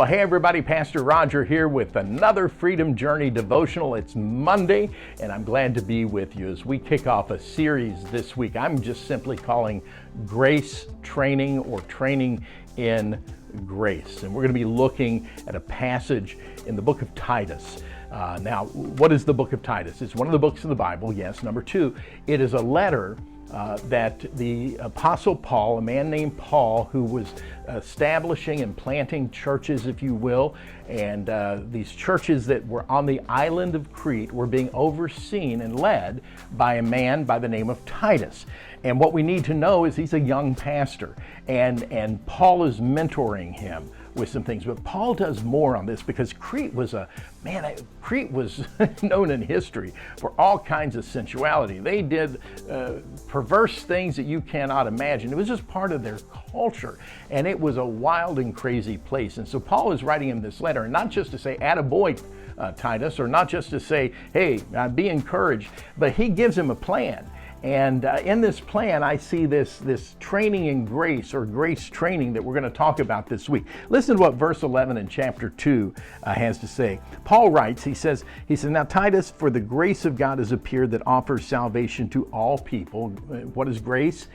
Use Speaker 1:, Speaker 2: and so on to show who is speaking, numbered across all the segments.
Speaker 1: Well, hey everybody, Pastor Roger here with another Freedom Journey devotional. It's Monday, and I'm glad to be with you as we kick off a series this week. I'm just simply calling Grace Training or Training in Grace. And we're going to be looking at a passage in the book of Titus. Now, what is the book of Titus? It's one of the books of the Bible, yes. Number two, it is a letter that the Apostle Paul, a man named Paul, who was establishing and planting churches, if you will, and these churches that were on the island of Crete were being overseen and led by a man by the name of Titus. And what we need to know is he's a young pastor, and Paul is mentoring him with some things. But Paul does more on this because Crete was known in history for all kinds of sensuality. They did perverse things that you cannot imagine. It was just part of their culture, and it was a wild and crazy place. And so Paul is writing him this letter, and not just to say, attaboy, Titus, or not just to say, hey, be encouraged, but he gives him a plan. And in this plan, I see this training in grace, or grace training, that we're going to talk about this week. Listen to what verse 11 in chapter 2 has to say. Paul writes, he says, now Titus, for the grace of God has appeared that offers salvation to all people. What is grace?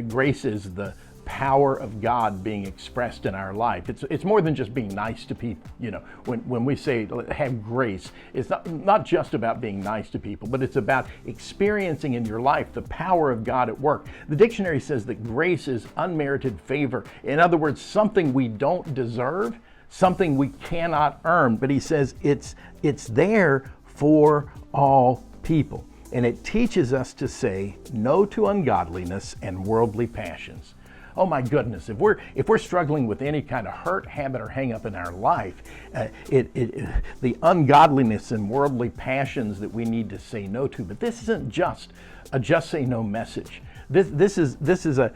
Speaker 1: Grace is the power of God being expressed in our life. It's more than just being nice to people. You know, when we say have grace, it's not just about being nice to people, but it's about experiencing in your life the power of God at work. The dictionary says that grace is unmerited favor. In other words, something we don't deserve, something we cannot earn. But he says it's there for all people. And it teaches us to say no to ungodliness and worldly passions. Oh my goodness, if we're struggling with any kind of hurt, habit, or hang up in our life, the ungodliness and worldly passions that we need to say no to. But this isn't just a just say no message. This is a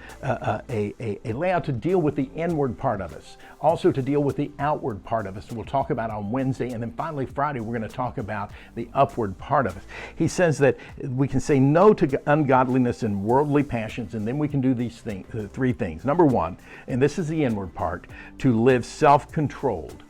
Speaker 1: layout to deal with the inward part of us, also to deal with the outward part of us. We'll talk about on Wednesday, and then finally Friday we're going to talk about the upward part of us. He says that we can say no to ungodliness and worldly passions, and then we can do these three things. Number one, and this is the inward part, to live self-controlled,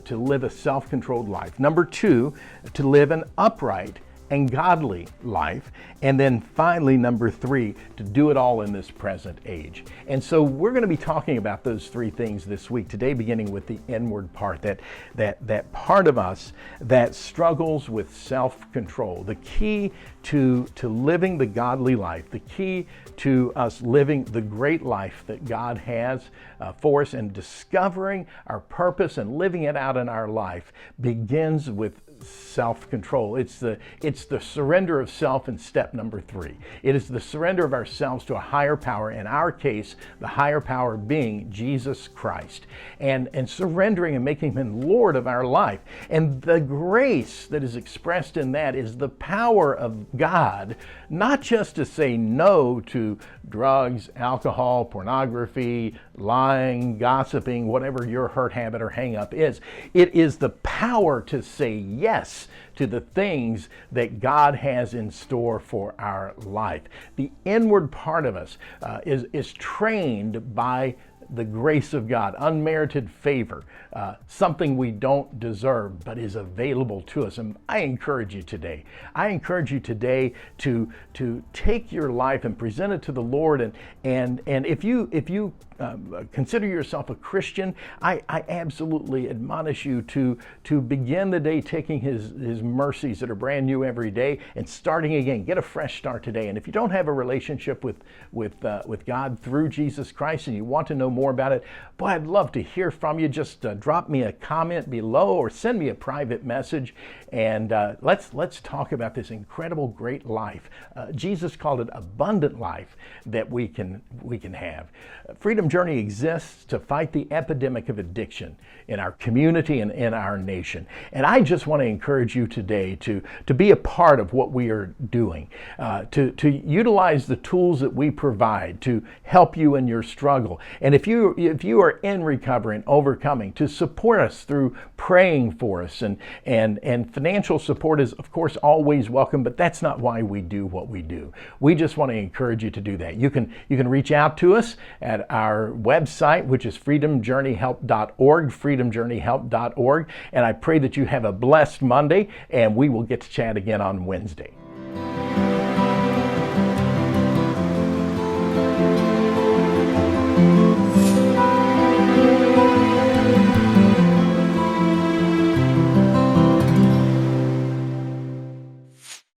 Speaker 1: to live a self-controlled life. Number two, to live an upright and godly life. And then finally, number three, to do it all in this present age. And so we're going to be talking about those three things this week, today beginning with the inward part, that part of us that struggles with self-control. The key to living the godly life, the key to us living the great life that God has for us and discovering our purpose and living it out in our life begins with self-control. It's the surrender of self in step number three. It is the surrender of ourselves to a higher power, in our case, the higher power being Jesus Christ, and surrendering and making him Lord of our life. And the grace that is expressed in that is the power of God, not just to say no to drugs, alcohol, pornography, lying, gossiping, whatever your hurt, habit, or hang up is. It is the power to say yes to the things that God has in store for our life. The inward part of us is trained by the grace of God, unmerited favor, something we don't deserve but is available to us. And I encourage you today to take your life and present it to the Lord. And if you consider yourself a Christian, I absolutely admonish you to begin the day taking his mercies that are brand new every day and starting again. Get a fresh start today. And if you don't have a relationship with God through Jesus Christ and you want to know more about it, boy, I'd love to hear from you. Just drop me a comment below or send me a private message, and let's talk about this incredible, great life. Jesus called it abundant life that we can have. Freedom Journey exists to fight the epidemic of addiction in our community and in our nation. And I just want to encourage you today to be a part of what we are doing, to utilize the tools that we provide to help you in your struggle. And if you are in recovery and overcoming, to support us through praying for us, and financial support is of course always welcome, but that's not why we do what we do. We just want to encourage you to do that. You can reach out to us at our website, which is freedomjourneyhelp.org, freedomjourneyhelp.org, and I pray that you have a blessed Monday, and we will get to chat again on Wednesday.